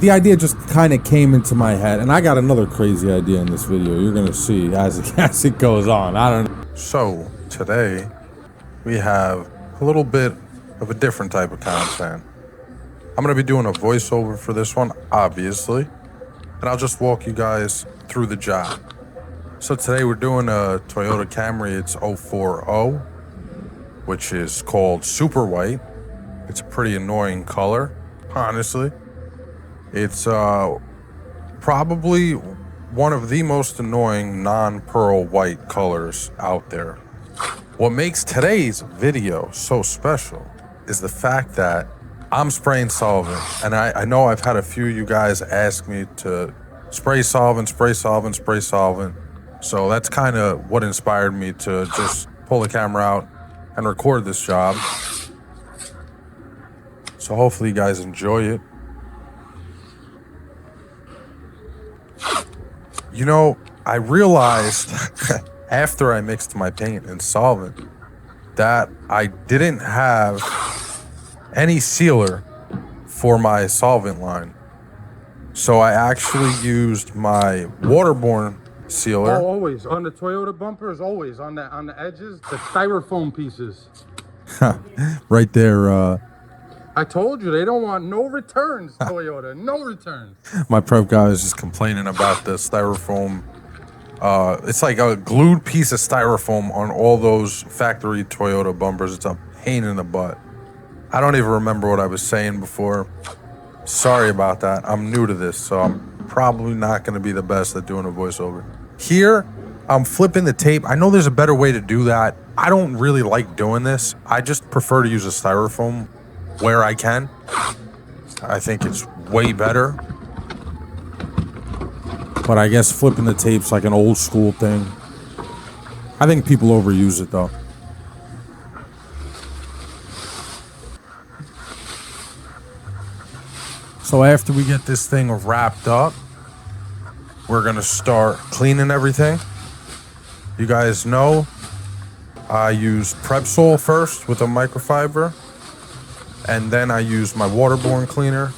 the idea just kind of came into my head, and I got another crazy idea in this video. You're gonna see as it goes on. I don't know. So today we have a little bit of a different type of content. I'm gonna be doing a voiceover for this one, obviously, and I'll just walk you guys through the job. So today we're doing a Toyota Camry. It's 040, which is called Super White. It's a pretty annoying color, honestly. It's probably one of the most annoying non-pearl white colors out there. What makes today's video so special is the fact that I'm spraying solvent, and I know I've had a few of you guys ask me to spray solvent. So that's kind of what inspired me to just pull the camera out and record this job. So hopefully you guys enjoy it. You know, I realized after I mixed my paint and solvent that I didn't have any sealer for my solvent line. So I actually used my waterborne sealer. Oh, always on the Toyota bumpers, always on the edges, the styrofoam pieces. Right there. I told you, they don't want no returns, Toyota, no returns. My prep guy was Just complaining about the styrofoam. It's like a glued piece of styrofoam on all those factory Toyota bumpers. It's a pain in the butt. I don't even remember what I was saying before. Sorry about that. I'm new to this, so I'm probably not going to be the best at doing a voiceover. Here, I'm flipping the tape. I know there's a better way to do that. I don't really like doing this. I just prefer to use a styrofoam where I can. I think it's way better. But I guess flipping the tape's like an old school thing. I think people overuse it though. So after we get this thing wrapped up, we're gonna start cleaning everything. You guys know I use Prepsol first with a microfiber, and then I use my waterborne cleaner.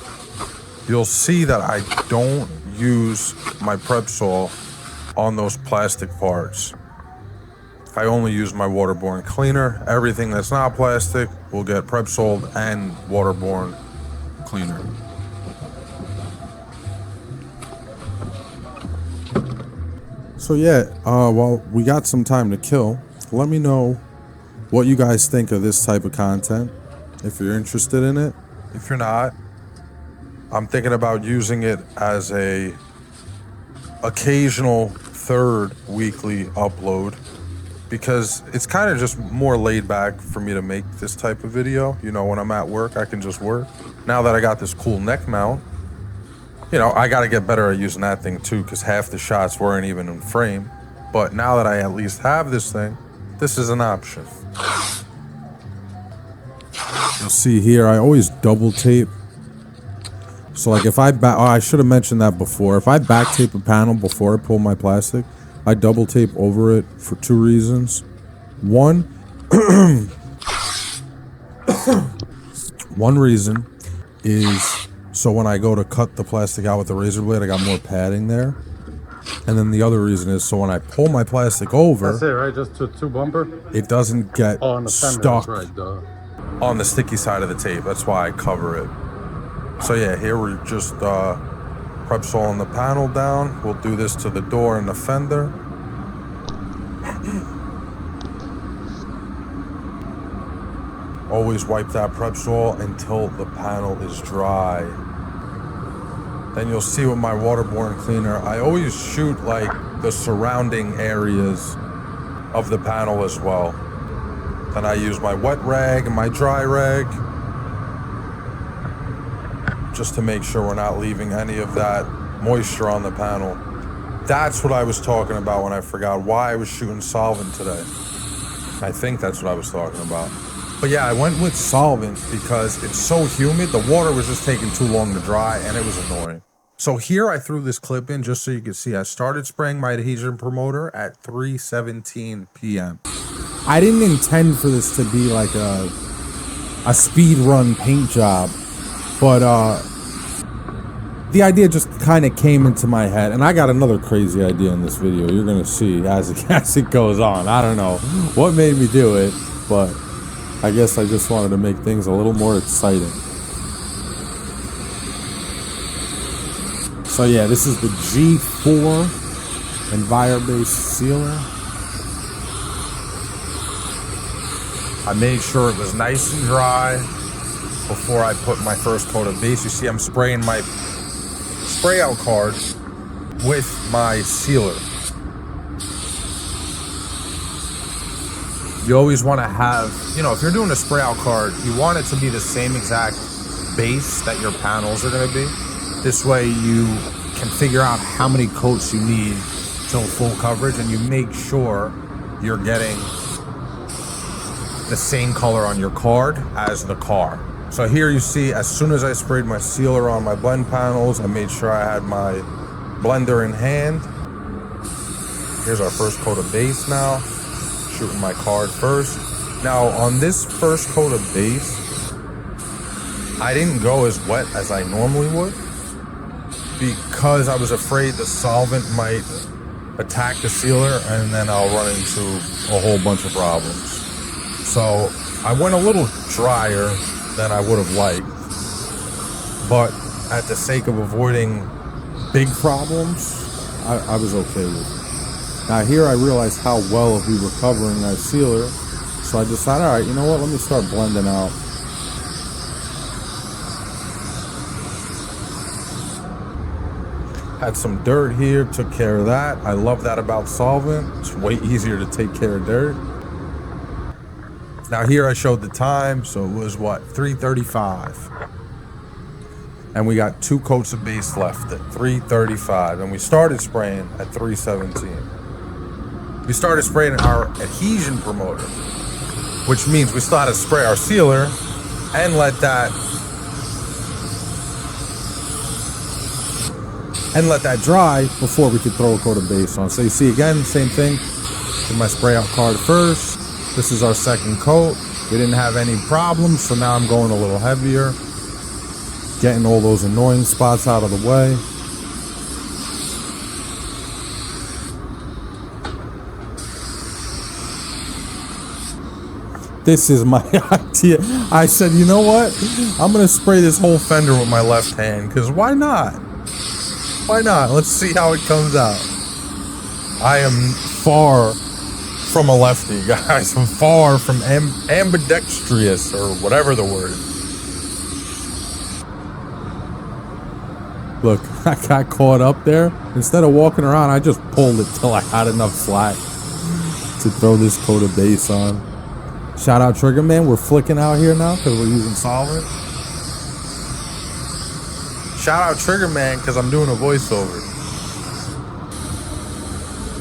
You'll see that I don't use my Prepsol on those plastic parts. I only use my waterborne cleaner. Everything that's not plastic will get Prepsol and waterborne cleaner. So yeah, well, we got some time to kill. Let me know what you guys think of this type of content. If you're interested in it. If you're not, I'm thinking about using it as a occasional third weekly upload, because it's kind of just more laid back for me to make this type of video. You know, when I'm at work, I can just work. Now that I got this cool neck mount, you know, I got to get better at using that thing too, because half the shots weren't even in frame. But now that I at least have this thing, this is an option. You'll see here, I always double tape. So like if I I should have mentioned that before. If I back tape a panel before I pull my plastic, I double tape over it for two reasons. One, one reason is so when I go to cut the plastic out with the razor blade, I got more padding there. And then the other reason is so when I pull my plastic over, that's it, right? Just two bumper? It doesn't get on the fender, stuck. that's right, duh. On the sticky side of the tape. That's why I cover it. So yeah, here we're just Prepsoling the panel down. We'll do this to the door and the fender. Always wipe that Prepsol until the panel is dry. Then you'll see with my waterborne cleaner, I always shoot like the surrounding areas of the panel as well. Then I use my wet rag and my dry rag just to make sure we're not leaving any of that moisture on the panel. That's what I was talking about when I forgot why I was shooting solvent today. I think that's what I was talking about. But yeah, I went with solvent because it's so humid. The water was just taking too long to dry and it was annoying. So here I threw this clip in just so you can see I started spraying my adhesion promoter at 3:17 p.m. I didn't intend for this to be like a speed run paint job, but the idea just kind of came into my head, and I got another crazy idea in this video. You're gonna see as it goes on. I don't know what made me do it, but I guess I just wanted to make things a little more exciting. So yeah, this is the G4 Enviro-based sealer. I made sure it was nice and dry before I put my first coat of base. You see, I'm spraying my spray out card with my sealer. You always want to have, you know, if you're doing a spray out card, you want it to be the same exact base that your panels are going to be. This way you can figure out how many coats you need till full coverage, and you make sure you're getting the same color on your card as the car. So here you see, as soon as I sprayed my sealer on my blend panels, I made sure I had my blender in hand. Here's our first coat of base now. Shooting my card first. Now on this first coat of base, I didn't go as wet as I normally would because I was afraid the solvent might attack the sealer and then I'll run into a whole bunch of problems. So I went a little drier than I would have liked, but at the sake of avoiding Big problems, I was okay with it. Now here I realized how well we were covering that sealer, so I decided, all right, you know what, let me start blending out. had some dirt here, took care of that. I love that about solvent. It's way easier to take care of dirt. Now here I showed the time, so it was what, 3:35. And we got 2 coats of base left at 3:35, and we started spraying at 3:17. We started spraying our adhesion promoter, which means we still had to spray our sealer and let that dry before we could throw a coat of base on. So you see again, same thing. Did my spray out card first. This is our second coat. We didn't have any problems, so now I'm going a little heavier, getting all those annoying spots out of the way. This is my idea. I said, you know what? I'm gonna spray this whole fender with my left hand, because why not? Why not? Let's see how it comes out. I am far from a lefty, guys. I'm far from ambidextrous, or whatever the word is. Look, I got caught up there. Instead of walking around, I just pulled it till I had enough slack to throw this coat of base on. Shout out Trigger Man. We're flicking out here now because we're using solvent. Shout out Trigger Man because I'm doing a voiceover.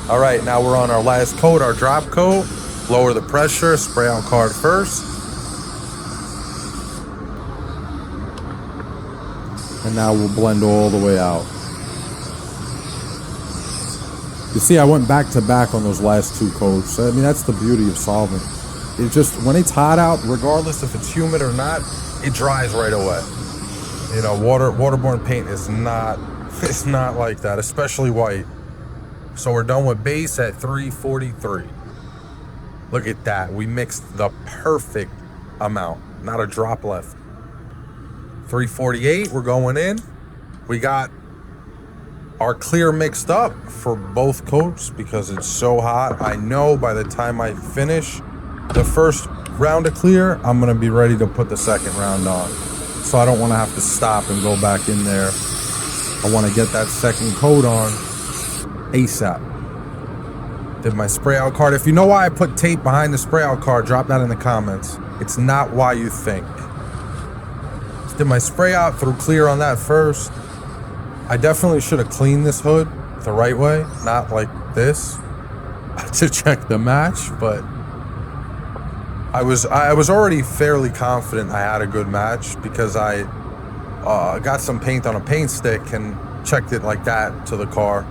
All right, now we're on our last coat, our drop coat. Lower the pressure, spray out card first. And now we'll blend all the way out. You see, I went back to back on those last 2 coats. I mean, that's the beauty of solvent. It just, when it's hot out, Regardless if it's humid or not, it dries right away. You know, waterborne paint is not, it's not like that, especially white. So we're done with base at 3:43. Look at that. We mixed the perfect amount. Not a drop left. 3:48, we're going in. We got our clear mixed up for both coats because it's so hot. I know by the time I finish the first round of clear, I'm going to be ready to put the second round on. So I don't want to have to stop and go back in there. I want to get that second coat on ASAP. Did my spray out card. If you know why I put tape behind the spray out card, drop that in the comments. It's not why you think. Did my spray out, threw clear on that first. I definitely should have cleaned this hood the right way, not like this, to check the match, but I was already fairly confident I had a good match because I got some paint on a paint stick and checked it like that to the car.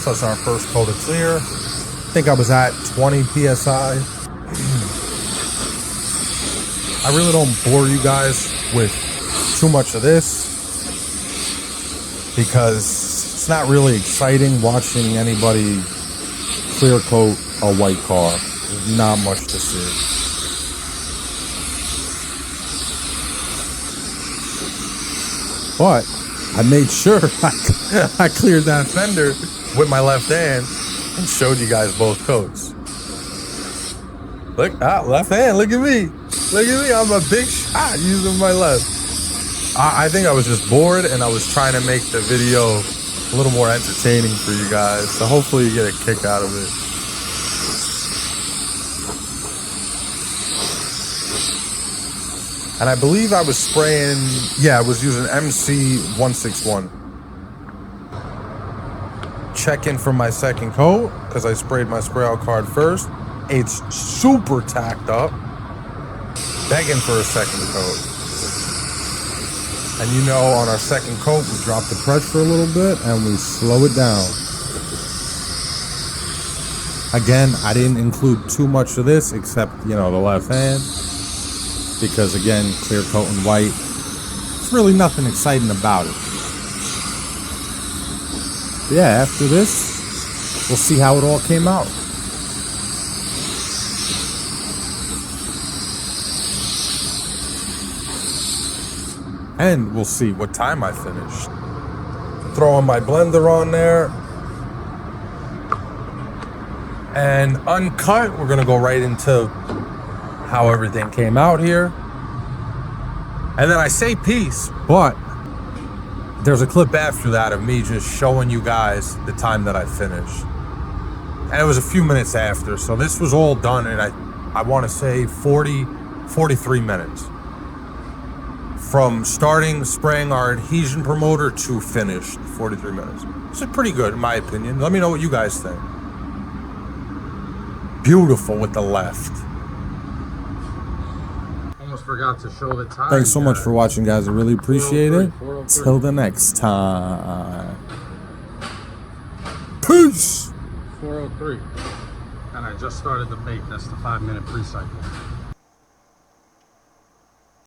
So that's our first coat of clear. I think I was at 20 PSI. I really don't bore you guys with too much of this because it's not really exciting watching anybody clear coat a white car. There's not much to see. But I made sure I cleared that fender with my left hand and showed you guys both coats. Look, left hand, look at me. Look at me, I'm a big shot using my left. I think I was just bored and I was trying to make the video a little more entertaining for you guys. So hopefully you get a kick out of it. And I believe I was spraying, I was using MC161. Checking for my second coat, because I sprayed my spray out card first. It's super tacked up. Begging for a second coat. And you know, on our second coat, we drop the pressure a little bit and we slow it down. Again, I didn't include too much of this except, the left hand. Because again, clear coat and white, there's really nothing exciting about it. But yeah, after this, we'll see how it all came out. And we'll see what time I finished. Throwing my blender on there. And uncut, we're gonna go right into how everything came out here. And then I say peace, but there's a clip after that of me just showing you guys the time that I finished. And it was a few minutes after, so this was all done in, I want to say 43 minutes. From starting spraying our adhesion promoter to finished, 43 minutes. This is pretty good in my opinion. Let me know what you guys think. Beautiful with the left. Almost forgot to show the time. Thanks so much for watching, guys. I really appreciate it. Till the next time. Peace. 403. And I just started the bake. That's the 5-minute pre-cycle.